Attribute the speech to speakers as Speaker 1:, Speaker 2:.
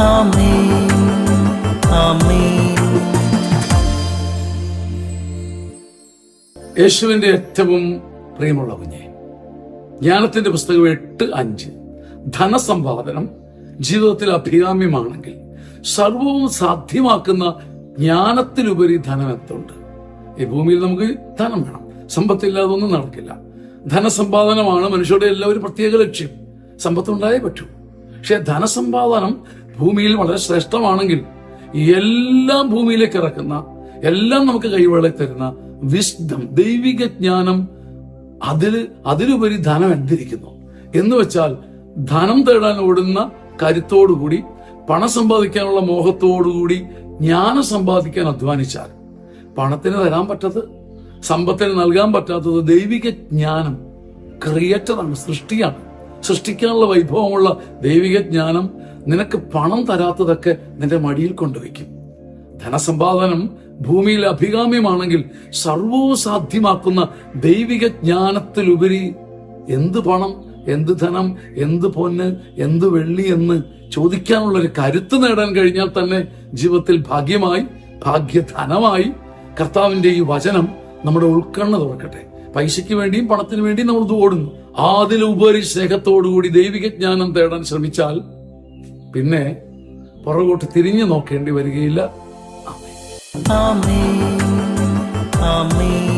Speaker 1: ആമേൻ ആമേൻ.
Speaker 2: യേശുവിന്റെ ഏറ്റവും പ്രിയമുള്ള കുഞ്ഞെ, ജ്ഞാനത്തിന്റെ പുസ്തകം 8:5, ധനസമ്പാദനം ജീവിതത്തിൽ അഭികാമ്യമാണെങ്കിൽ സർവവും സാധ്യമാക്കുന്ന ജ്ഞാനത്തിലുപരി ധനം എന്തുണ്ട്? ഈ ഭൂമിയിൽ നമുക്ക് ധനം വേണം, സമ്പത്തില്ലാതെ ഒന്നും നടക്കില്ല. ധനസമ്പാദനമാണ് മനുഷ്യരുടെ എല്ലാവരും പ്രത്യേക ലക്ഷ്യം. സമ്പത്തുണ്ടായേ പറ്റൂ. പക്ഷെ ധനസമ്പാദനം ഭൂമിയിൽ വളരെ ശ്രേഷ്ഠമാണെങ്കിൽ എല്ലാം ഭൂമിയിലേക്ക് ഇറക്കുന്ന, എല്ലാം നമുക്ക് കൈവെള്ളി തരുന്ന വിസ്ഡം, ദൈവിക ജ്ഞാനം, അതിലുപരി ധനം എന്തിരിക്കുന്നു എന്ന് വെച്ചാൽ, ധനം തേടാൻ ഓടുന്ന കരുത്തോടുകൂടി, പണം സമ്പാദിക്കാനുള്ള മോഹത്തോടുകൂടി ജ്ഞാനം സമ്പാദിക്കാൻ അധ്വാനിച്ചാൽ പണത്തിന് തരാൻ പറ്റാത്തത്, സമ്പത്തിന് നൽകാൻ പറ്റാത്തത് ദൈവിക ജ്ഞാനം, ക്രിയേറ്ററാണ്, സൃഷ്ടിയാണ്. സൃഷ്ടിക്കാനുള്ള വൈഭവമുള്ള ദൈവിക ജ്ഞാനം നിനക്ക് പണം തരാത്തതൊക്കെ നിന്റെ മടിയിൽ കൊണ്ടുവയ്ക്കും. ധനസമ്പാദനം ഭൂമിയിൽ അഭികാമ്യമാണെങ്കിൽ സർവവും സാധ്യമാക്കുന്ന ദൈവിക ജ്ഞാനത്തിലുപരി എന്ത് പണം, എന്ത് ധനം, എന്ത് പൊന്ന്, എന്ത് വെള്ളി എന്ന് ചോദിക്കാനുള്ളൊരു കരുത്ത് നേടാൻ കഴിഞ്ഞാൽ തന്നെ ജീവിതത്തിൽ ഭാഗ്യമായി, ഭാഗ്യധനമായി. കർത്താവിന്റെ ഈ വചനം നമ്മുടെ ഉൾക്കണ്ണ് തുറക്കട്ടെ. പൈസയ്ക്ക് വേണ്ടിയും പണത്തിന് വേണ്ടിയും നമ്മൾ ഓടുന്നു. അതിലുപരി സ്നേഹത്തോടുകൂടി ദൈവിക ജ്ഞാനം തേടാൻ ശ്രമിച്ചാൽ പിന്നെ പുറകോട്ട് തിരിഞ്ഞു നോക്കേണ്ടി വരികയില്ല.
Speaker 1: ആമേൻ ആമേൻ.